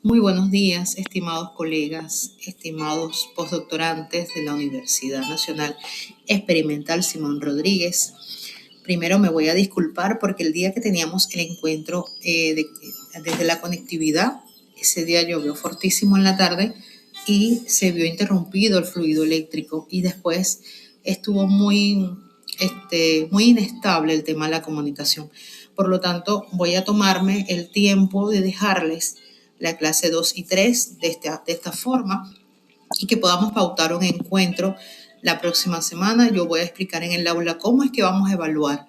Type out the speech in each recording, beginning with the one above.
Muy buenos días, estimados colegas, estimados postdoctorantes de la Universidad Nacional Experimental Simón Rodríguez. Primero me voy a disculpar porque el día que teníamos el encuentro desde la conectividad, ese día llovió fortísimo en la tarde y se vio interrumpido el fluido eléctrico y después estuvo muy inestable el tema de la comunicación. Por lo tanto, voy a tomarme el tiempo de dejarles la clase 2 y 3 de esta forma y que podamos pautar un encuentro la próxima semana. Yo voy a explicar en el aula cómo es que vamos a evaluar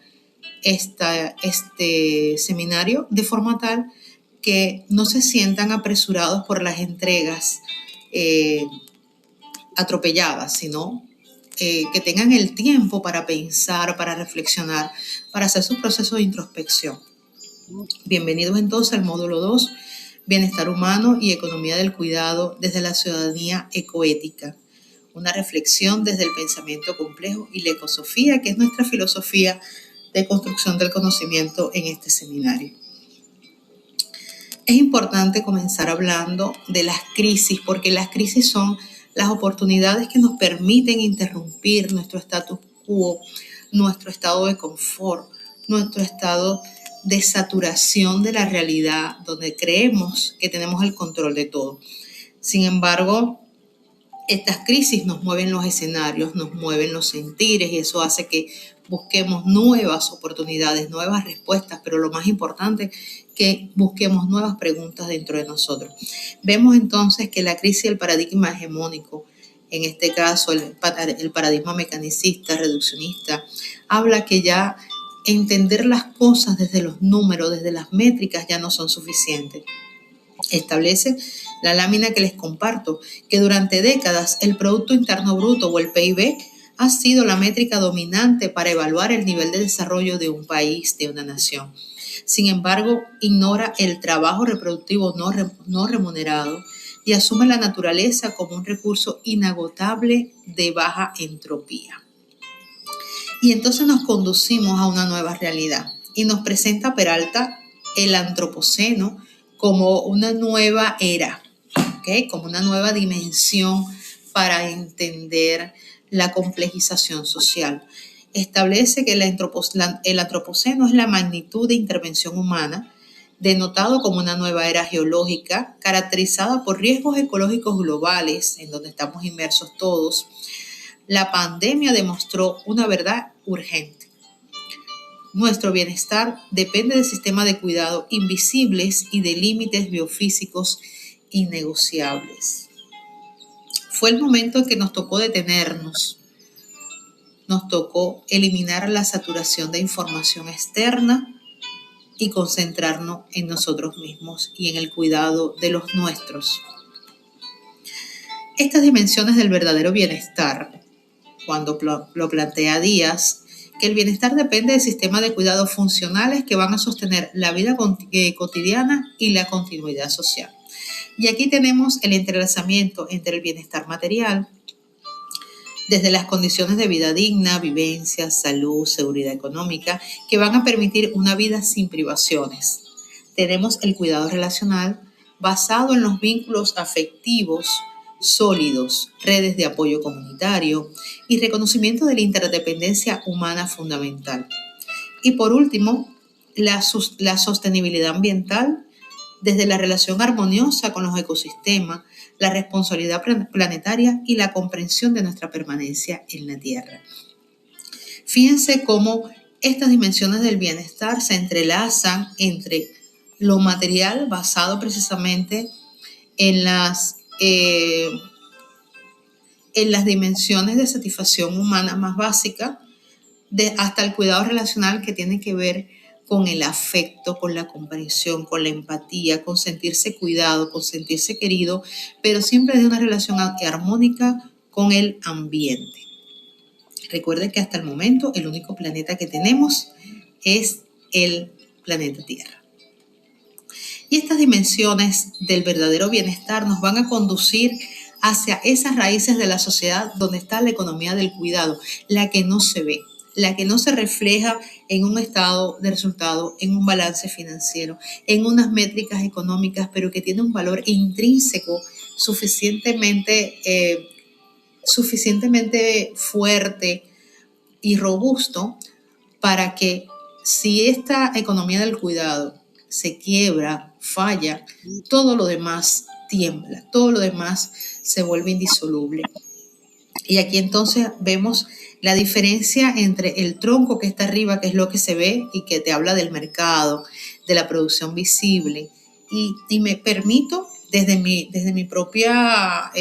este seminario de forma tal que no se sientan apresurados por las entregas atropelladas, sino que tengan el tiempo para pensar, para reflexionar, para hacer su proceso de introspección. Bienvenidos entonces al módulo 2, Bienestar humano y economía del cuidado desde la ciudadanía ecoética. Una reflexión desde el pensamiento complejo y la ecosofía, que es nuestra filosofía de construcción del conocimiento en este seminario. Es importante comenzar hablando de las crisis, porque las crisis son las oportunidades que nos permiten interrumpir nuestro status quo, nuestro estado de confort, nuestro estado de saturación de la realidad, donde creemos que tenemos el control de todo. Sin embargo, estas crisis nos mueven los escenarios, nos mueven los sentires y eso hace que busquemos nuevas oportunidades, nuevas respuestas, pero lo más importante, que busquemos nuevas preguntas dentro de nosotros. Vemos entonces que la crisis del paradigma hegemónico, en este caso el paradigma mecanicista, reduccionista, habla que ya entender las cosas desde los números, desde las métricas ya no son suficientes. Establece la lámina que les comparto, que durante décadas el Producto Interno Bruto o el PIB ha sido la métrica dominante para evaluar el nivel de desarrollo de un país, de una nación. Sin embargo, ignora el trabajo reproductivo no remunerado y asume la naturaleza como un recurso inagotable de baja entropía. Y entonces nos conducimos a una nueva realidad y nos presenta Peralta el antropoceno como una nueva era, ¿okay? Como una nueva dimensión para entender la complejización social. Establece que el antropoceno es la magnitud de intervención humana, denotado como una nueva era geológica, caracterizada por riesgos ecológicos globales, en donde estamos inmersos todos. La pandemia demostró una verdad urgente. Nuestro bienestar depende del sistema de cuidado invisibles y de límites biofísicos innegociables. Fue el momento en que nos tocó detenernos. Nos tocó eliminar la saturación de información externa y concentrarnos en nosotros mismos y en el cuidado de los nuestros. Estas dimensiones del verdadero bienestar, cuando lo plantea Díaz, que el bienestar depende del sistema de cuidados funcionales que van a sostener la vida cotidiana y la continuidad social. Y aquí tenemos el entrelazamiento entre el bienestar material, desde las condiciones de vida digna, vivencia, salud, seguridad económica, que van a permitir una vida sin privaciones. Tenemos el cuidado relacional basado en los vínculos afectivos sólidos, redes de apoyo comunitario y reconocimiento de la interdependencia humana fundamental. Y por último, la sostenibilidad ambiental desde la relación armoniosa con los ecosistemas, la responsabilidad planetaria y la comprensión de nuestra permanencia en la Tierra. Fíjense cómo estas dimensiones del bienestar se entrelazan entre lo material basado precisamente en las dimensiones de satisfacción humana más básica, hasta el cuidado relacional que tiene que ver con el afecto, con la comprensión, con la empatía, con sentirse cuidado, con sentirse querido, pero siempre desde una relación armónica con el ambiente. Recuerden que hasta el momento el único planeta que tenemos es el planeta Tierra. Y estas dimensiones del verdadero bienestar nos van a conducir hacia esas raíces de la sociedad donde está la economía del cuidado, la que no se ve, la que no se refleja en un estado de resultado, en un balance financiero, en unas métricas económicas, pero que tiene un valor intrínseco suficientemente fuerte y robusto para que si esta economía del cuidado se quiebra, falla, todo lo demás tiembla, todo lo demás se vuelve indisoluble. Y aquí entonces vemos la diferencia entre el tronco que está arriba, que es lo que se ve y que te habla del mercado, de la producción visible. Y me permito, desde mi propia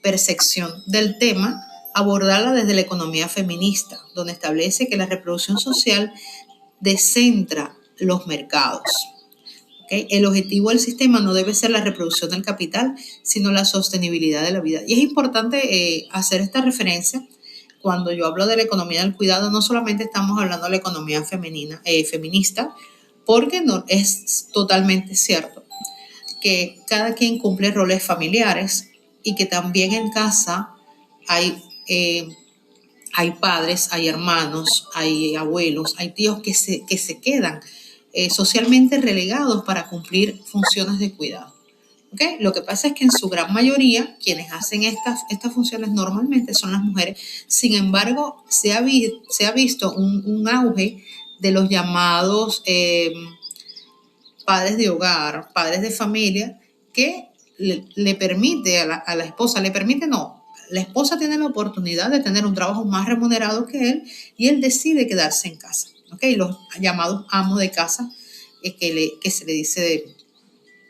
percepción del tema, abordarla desde la economía feminista, donde establece que la reproducción social descentra los mercados. ¿Okay? El objetivo del sistema no debe ser la reproducción del capital, sino la sostenibilidad de la vida. Y es importante hacer esta referencia cuando yo hablo de la economía del cuidado. No solamente estamos hablando de la economía feminista, porque no, es totalmente cierto que cada quien cumple roles familiares y que también en casa hay, eh, hay padres, hay hermanos, hay abuelos, hay tíos que se quedan socialmente relegados para cumplir funciones de cuidado. ¿Okay? Lo que pasa es que en su gran mayoría quienes hacen estas funciones normalmente son las mujeres. Sin embargo, se ha visto un auge de los llamados padres de hogar, padres de familia, que le permite a la esposa, le permite no, la esposa tiene la oportunidad de tener un trabajo más remunerado que él y él decide quedarse en casa. ¿Okay? Los llamados amos de casa, que se le dice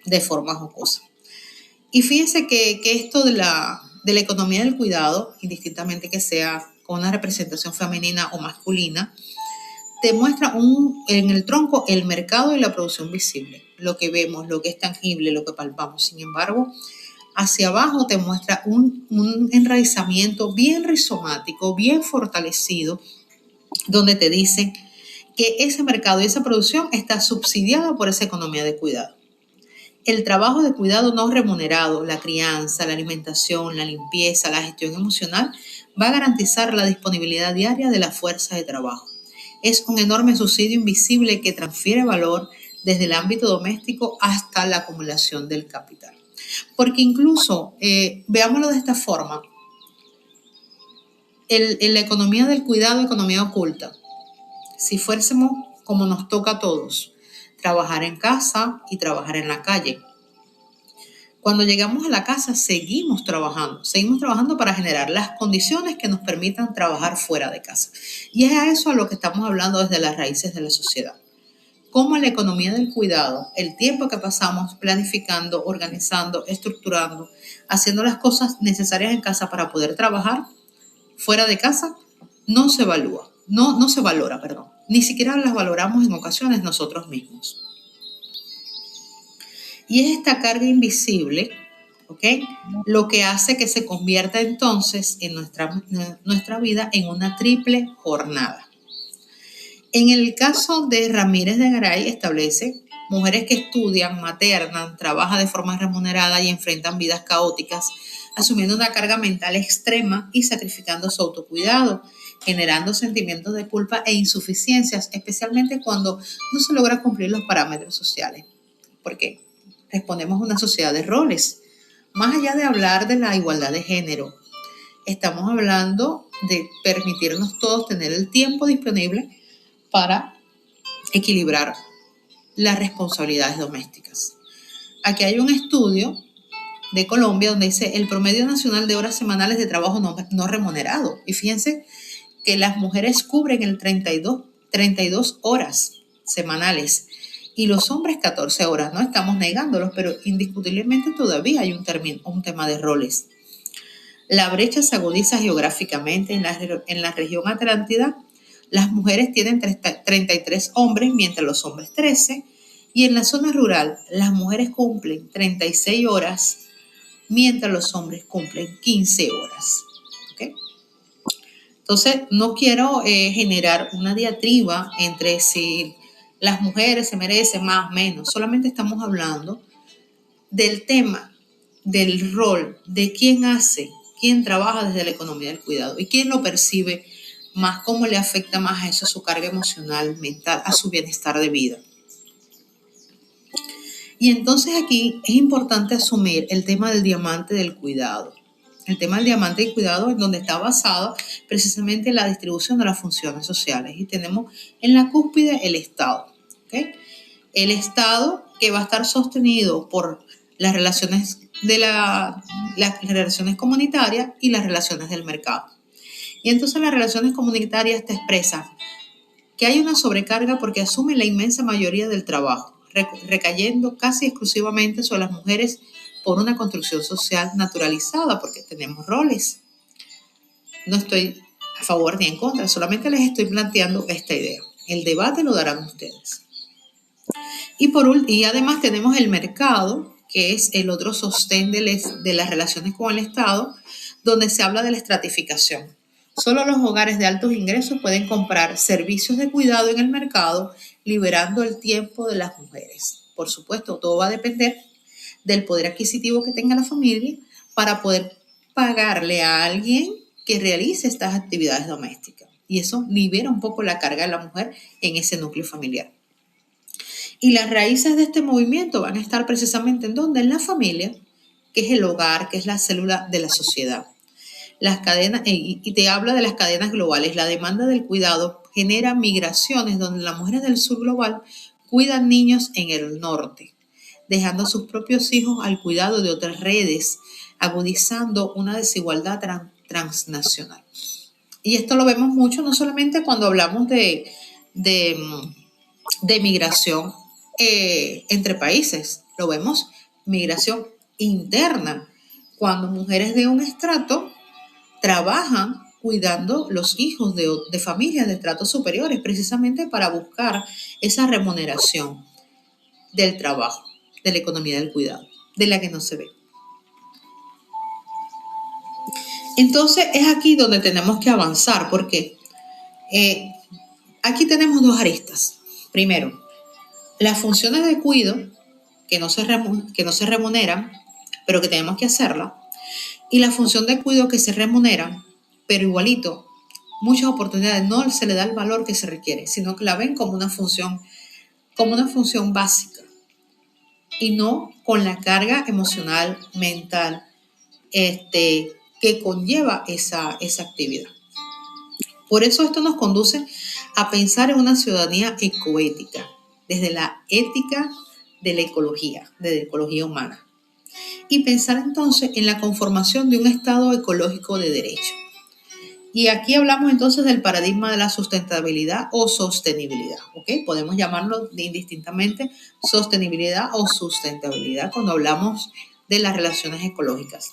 de forma jocosa. Y fíjense que esto de la economía del cuidado, indistintamente que sea con una representación femenina o masculina, te muestra en el tronco el mercado y la producción visible, lo que vemos, lo que es tangible, lo que palpamos. Sin embargo, hacia abajo te muestra un enraizamiento bien rizomático, bien fortalecido, donde te dicen que ese mercado y esa producción está subsidiada por esa economía de cuidado. El trabajo de cuidado no remunerado, la crianza, la alimentación, la limpieza, la gestión emocional, va a garantizar la disponibilidad diaria de la fuerza de trabajo. Es un enorme subsidio invisible que transfiere valor desde el ámbito doméstico hasta la acumulación del capital. Porque incluso, veámoslo de esta forma, la economía del cuidado, economía oculta, si fuésemos como nos toca a todos, trabajar en casa y trabajar en la calle. Cuando llegamos a la casa seguimos trabajando para generar las condiciones que nos permitan trabajar fuera de casa. Y es a eso a lo que estamos hablando desde las raíces de la sociedad. Cómo la economía del cuidado, el tiempo que pasamos planificando, organizando, estructurando, haciendo las cosas necesarias en casa para poder trabajar fuera de casa, no se evalúa, no se valora, perdón. Ni siquiera las valoramos en ocasiones nosotros mismos. Y es esta carga invisible, ¿ok? Lo que hace que se convierta entonces en nuestra vida en una triple jornada. En el caso de Ramírez de Garay establece mujeres que estudian, maternan, trabajan de forma remunerada y enfrentan vidas caóticas, asumiendo una carga mental extrema y sacrificando su autocuidado, generando sentimientos de culpa e insuficiencias, especialmente cuando no se logra cumplir los parámetros sociales. ¿Por qué? Respondemos a una sociedad de roles. Más allá de hablar de la igualdad de género, estamos hablando de permitirnos todos tener el tiempo disponible para equilibrar las responsabilidades domésticas. Aquí hay un estudio de Colombia donde dice el promedio nacional de horas semanales de trabajo no remunerado. Y fíjense que las mujeres cubren el 32 horas semanales y los hombres 14 horas. No estamos negándolos, pero indiscutiblemente todavía hay un tema de roles. La brecha se agudiza geográficamente en la región Atlántida. Las mujeres tienen 33 hombres, mientras los hombres 13. Y en la zona rural, las mujeres cumplen 36 horas, mientras los hombres cumplen 15 horas. ¿Okay? Entonces, no quiero generar una diatriba entre si las mujeres se merecen más o menos. Solamente estamos hablando del tema, del rol, de quién hace, quién trabaja desde la economía del cuidado y quién lo percibe más cómo le afecta más a eso su carga emocional, mental, a su bienestar de vida. Y entonces aquí es importante asumir el tema del diamante del cuidado. El tema del diamante del cuidado en donde está basado precisamente la distribución de las funciones sociales. Y tenemos en la cúspide el Estado. ¿Okay? El Estado que va a estar sostenido por las relaciones las relaciones comunitarias y las relaciones del mercado. Y entonces las relaciones comunitarias te expresan que hay una sobrecarga porque asumen la inmensa mayoría del trabajo, recayendo casi exclusivamente sobre las mujeres por una construcción social naturalizada, porque tenemos roles. No estoy a favor ni en contra, solamente les estoy planteando esta idea. El debate lo darán ustedes. Y además tenemos el mercado, que es el otro sostén de las relaciones con el Estado, donde se habla de la estratificación. Solo los hogares de altos ingresos pueden comprar servicios de cuidado en el mercado, liberando el tiempo de las mujeres. Por supuesto, todo va a depender del poder adquisitivo que tenga la familia para poder pagarle a alguien que realice estas actividades domésticas. Y eso libera un poco la carga de la mujer en ese núcleo familiar. Y las raíces de este movimiento van a estar precisamente en donde, en la familia, que es el hogar, que es la célula de la sociedad. Las cadenas, y te habla de las cadenas globales. La demanda del cuidado genera migraciones donde las mujeres del sur global cuidan niños en el norte, dejando a sus propios hijos al cuidado de otras redes, agudizando una desigualdad transnacional. Y esto lo vemos mucho, no solamente cuando hablamos de migración entre países, lo vemos migración interna, cuando mujeres de un estrato trabajan cuidando los hijos de familias de estratos superiores, precisamente para buscar esa remuneración del trabajo, de la economía del cuidado, de la que no se ve. Entonces es aquí donde tenemos que avanzar, porque aquí tenemos dos aristas. Primero, las funciones de cuidado que no se remuneran, pero que tenemos que hacerla, y la función de cuidado que se remunera, pero igualito, muchas oportunidades no se le da el valor que se requiere, sino que la ven como una función básica y no con la carga emocional, mental, que conlleva esa actividad. Por eso esto nos conduce a pensar en una ciudadanía ecoética, desde la ética de la ecología, de la ecología humana. Y pensar entonces en la conformación de un estado ecológico de derecho. Y aquí hablamos entonces del paradigma de la sustentabilidad o sostenibilidad, ¿ok? Podemos llamarlo indistintamente sostenibilidad o sustentabilidad cuando hablamos de las relaciones ecológicas.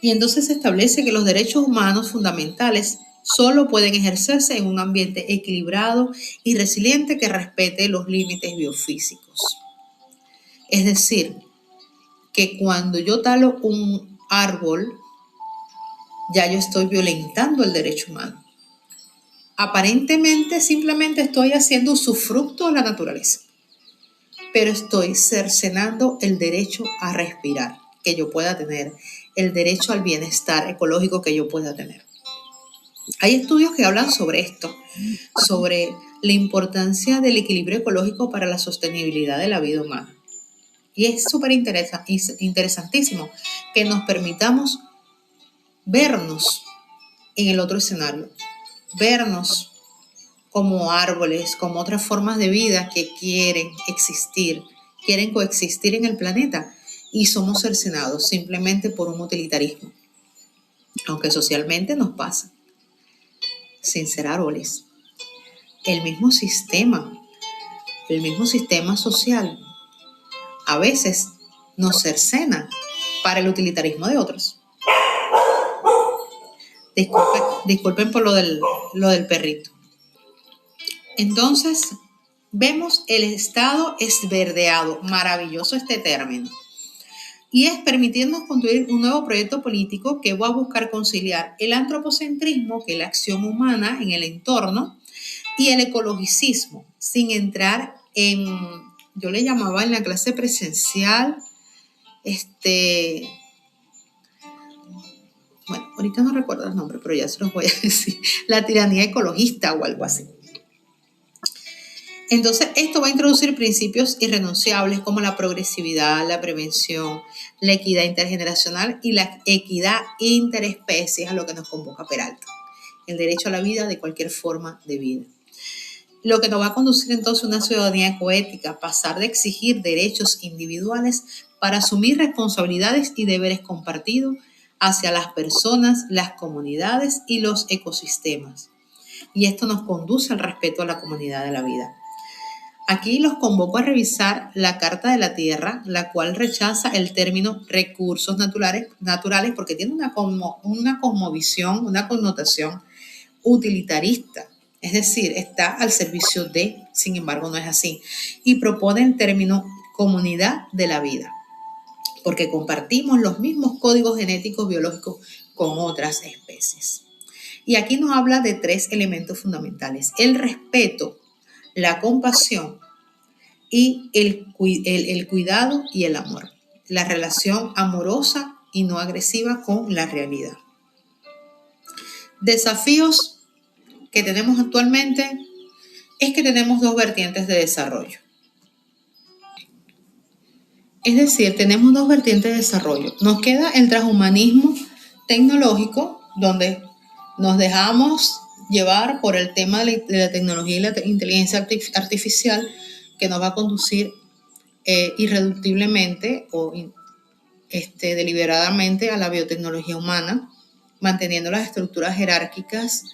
Y entonces se establece que los derechos humanos fundamentales solo pueden ejercerse en un ambiente equilibrado y resiliente que respete los límites biofísicos. Es decir, que cuando yo talo un árbol, ya yo estoy violentando el derecho humano. Aparentemente simplemente estoy haciendo usufructo de la naturaleza, pero estoy cercenando el derecho a respirar que yo pueda tener, el derecho al bienestar ecológico que yo pueda tener. Hay estudios que hablan sobre esto, sobre la importancia del equilibrio ecológico para la sostenibilidad de la vida humana. Y es súper interesantísimo que nos permitamos vernos en el otro escenario, vernos como árboles, como otras formas de vida que quieren coexistir en el planeta y somos cercenados simplemente por un utilitarismo, aunque socialmente nos pasa, sin ser árboles. El mismo sistema social a veces nos cercena para el utilitarismo de otros. Disculpen por lo del perrito. Entonces, vemos el estado esverdeado, maravilloso este término, y es permitirnos construir un nuevo proyecto político que va a buscar conciliar el antropocentrismo, que es la acción humana en el entorno, y el ecologicismo, sin entrar en, yo le llamaba en la clase presencial, bueno, ahorita no recuerdo el nombre, pero ya se los voy a decir, la tiranía ecologista o algo así. Entonces, esto va a introducir principios irrenunciables como la progresividad, la prevención, la equidad intergeneracional y la equidad interespecies, a lo que nos convoca Peralta, el derecho a la vida de cualquier forma de vida. Lo que nos va a conducir entonces a una ciudadanía ecoética, pasar de exigir derechos individuales para asumir responsabilidades y deberes compartidos hacia las personas, las comunidades y los ecosistemas. Y esto nos conduce al respeto a la comunidad de la vida. Aquí los convoco a revisar la Carta de la Tierra, la cual rechaza el término recursos naturales porque tiene una cosmovisión, una connotación utilitarista. Es decir, está al servicio de, sin embargo no es así. Y propone el término comunidad de la vida, porque compartimos los mismos códigos genéticos biológicos con otras especies. Y aquí nos habla de 3 elementos fundamentales: el respeto, la compasión y el cuidado y el amor. La relación amorosa y no agresiva con la realidad. Desafíos que tenemos actualmente es que tenemos 2 vertientes de desarrollo. Es decir, tenemos 2 vertientes de desarrollo. Nos queda el transhumanismo tecnológico, donde nos dejamos llevar por el tema de la tecnología y la inteligencia artificial, que nos va a conducir irreductiblemente o deliberadamente a la biotecnología humana, manteniendo las estructuras jerárquicas,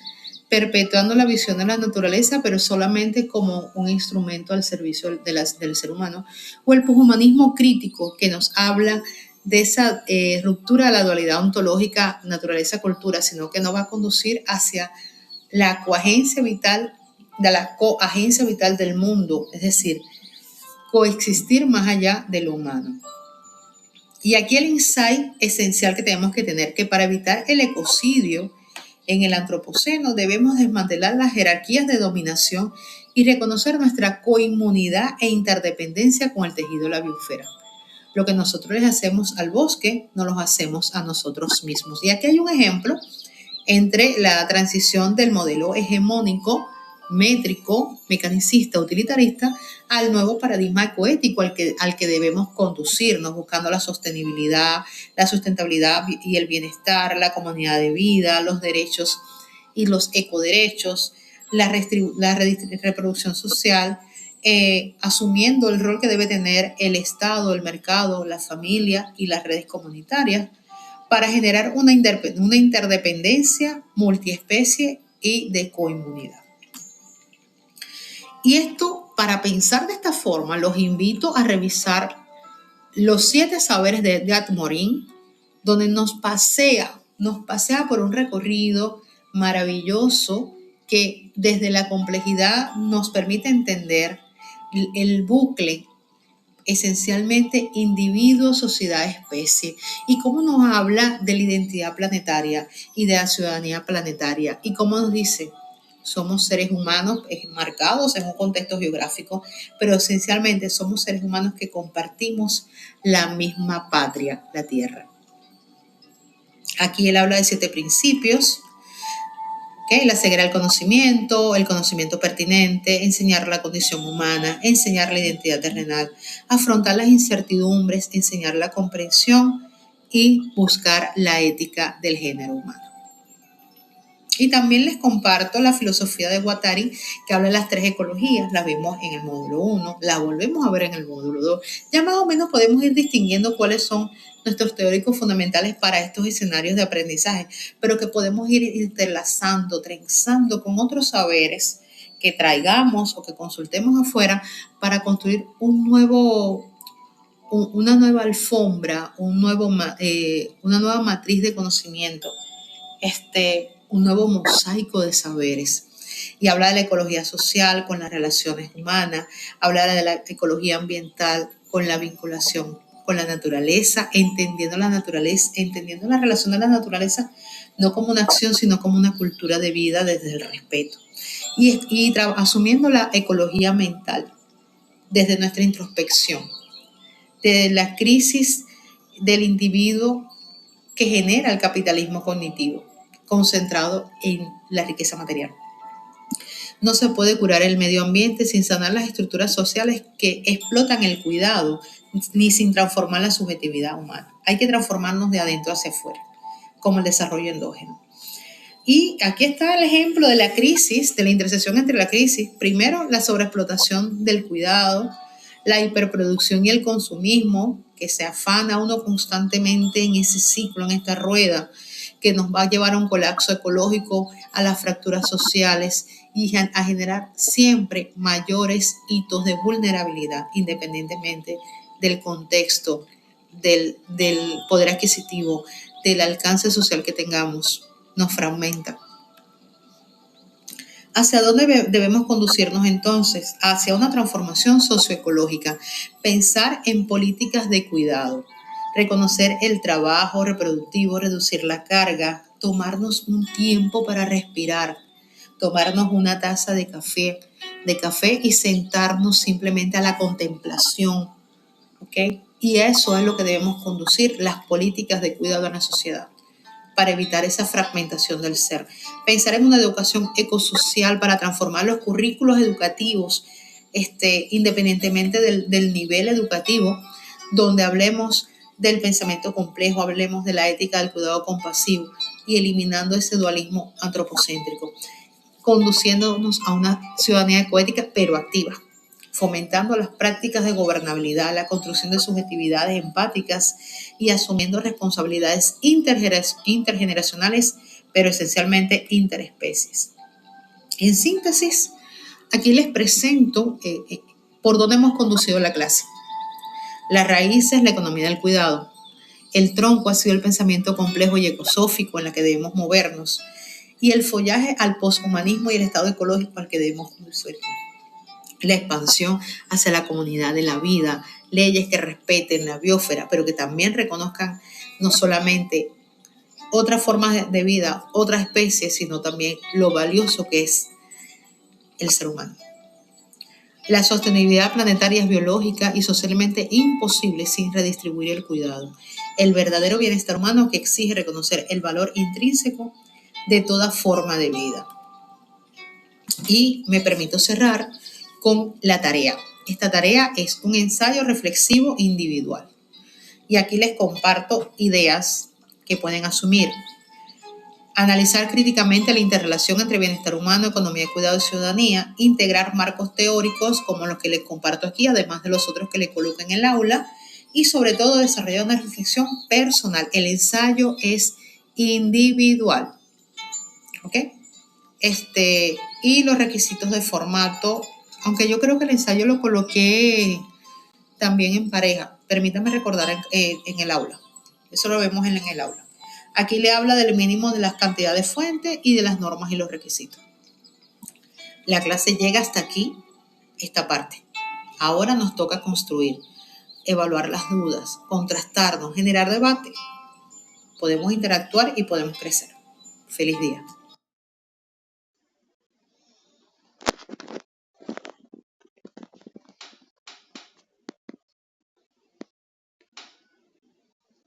perpetuando la visión de la naturaleza, pero solamente como un instrumento al servicio del ser humano, o el poshumanismo crítico, que nos habla de esa ruptura de la dualidad ontológica naturaleza-cultura, sino que nos va a conducir hacia la coagencia vital, de la coagencia vital del mundo, es decir, coexistir más allá de lo humano. Y aquí el insight esencial que tenemos que tener, que para evitar el ecocidio en el antropoceno debemos desmantelar las jerarquías de dominación y reconocer nuestra coinmunidad e interdependencia con el tejido de la biosfera. Lo que nosotros les hacemos al bosque, no lo hacemos a nosotros mismos. Y aquí hay un ejemplo entre la transición del modelo hegemónico, métrico, mecanicista, utilitarista, al nuevo paradigma ecoético al que debemos conducirnos, buscando la sostenibilidad, la sustentabilidad y el bienestar, la comunidad de vida, los derechos y los ecoderechos, la reproducción social, asumiendo el rol que debe tener el Estado, el mercado, la familia y las redes comunitarias, para generar una interdependencia multiespecie y de coinmunidad. Y esto, para pensar de esta forma, los invito a revisar los 7 saberes de Edgar Morin, donde nos pasea por un recorrido maravilloso que desde la complejidad nos permite entender el bucle esencialmente individuo, sociedad, especie, y cómo nos habla de la identidad planetaria y de la ciudadanía planetaria, y cómo nos dice, somos seres humanos marcados en un contexto geográfico, pero esencialmente somos seres humanos que compartimos la misma patria, la Tierra. Aquí él habla de 7 principios, la ceguera del conocimiento, el conocimiento pertinente, enseñar la condición humana, enseñar la identidad terrenal, afrontar las incertidumbres, enseñar la comprensión y buscar la ética del género humano. Y también les comparto la filosofía de Guattari, que habla de las 3 ecologías. Las vimos en el módulo 1, la volvemos a ver en el módulo 2. Ya más o menos podemos ir distinguiendo cuáles son nuestros teóricos fundamentales para estos escenarios de aprendizaje, pero que podemos ir interlazando, trenzando con otros saberes que traigamos o que consultemos afuera para construir una nueva alfombra, una nueva matriz de conocimiento, un nuevo mosaico de saberes. Y habla de la ecología social con las relaciones humanas, habla de la ecología ambiental con la vinculación con la naturaleza, entendiendo la relación de la naturaleza no como una acción, sino como una cultura de vida desde el respeto. Y asumiendo la ecología mental desde nuestra introspección, de la crisis del individuo que genera el capitalismo cognitivo, concentrado en la riqueza material. No se puede curar el medio ambiente sin sanar las estructuras sociales que explotan el cuidado, ni sin transformar la subjetividad humana. Hay que transformarnos de adentro hacia afuera, como el desarrollo endógeno. Y aquí está el ejemplo de la crisis, de la intersección entre la crisis. Primero, la sobreexplotación del cuidado, la hiperproducción y el consumismo, que se afana uno constantemente en ese ciclo, en esta rueda, que nos va a llevar a un colapso ecológico, a las fracturas sociales y a generar siempre mayores hitos de vulnerabilidad, independientemente del contexto, del poder adquisitivo, del alcance social que tengamos. Nos fragmenta. ¿Hacia dónde debemos conducirnos entonces? Hacia una transformación socioecológica. Pensar en políticas de cuidado, reconocer el trabajo reproductivo, reducir la carga, tomarnos un tiempo para respirar, tomarnos una taza de café y sentarnos simplemente a la contemplación, ¿ok? Y eso es lo que debemos conducir, las políticas de cuidado en la sociedad, para evitar esa fragmentación del ser. Pensar en una educación ecosocial para transformar los currículos educativos, independientemente del nivel educativo, donde hablemos del pensamiento complejo, hablemos de la ética del cuidado compasivo y eliminando ese dualismo antropocéntrico, conduciéndonos a una ciudadanía ecoética pero activa, fomentando las prácticas de gobernabilidad, la construcción de subjetividades empáticas y asumiendo responsabilidades intergeneracionales, pero esencialmente interespecies. En síntesis, aquí les presento por dónde hemos conducido la clase. La raíz es la economía del cuidado. El tronco ha sido el pensamiento complejo y ecosófico en la que debemos movernos. Y el follaje al poshumanismo y el estado ecológico al que debemos conducir. La expansión hacia la comunidad de la vida, leyes que respeten la biosfera, pero que también reconozcan no solamente otras formas de vida, otras especies, sino también lo valioso que es el ser humano. La sostenibilidad planetaria es biológica y socialmente imposible sin redistribuir el cuidado. El verdadero bienestar humano que exige reconocer el valor intrínseco de toda forma de vida. Y me permito cerrar con la tarea. Esta tarea es un ensayo reflexivo individual. Y aquí les comparto ideas que pueden asumir. Analizar críticamente la interrelación entre bienestar humano, economía de cuidado y ciudadanía. Integrar marcos teóricos como los que les comparto aquí, además de los otros que les coloco en el aula. Y sobre todo desarrollar una reflexión personal. El ensayo es individual. ¿Ok? Y los requisitos de formato, aunque yo creo que el ensayo lo coloqué también en pareja, permítame recordar en el aula, eso lo vemos en el aula. Aquí le habla del mínimo de las cantidades de fuentes y de las normas y los requisitos. La clase llega hasta aquí, esta parte. Ahora nos toca construir, evaluar las dudas, contrastarnos, generar debate. Podemos interactuar y podemos crecer. Feliz día.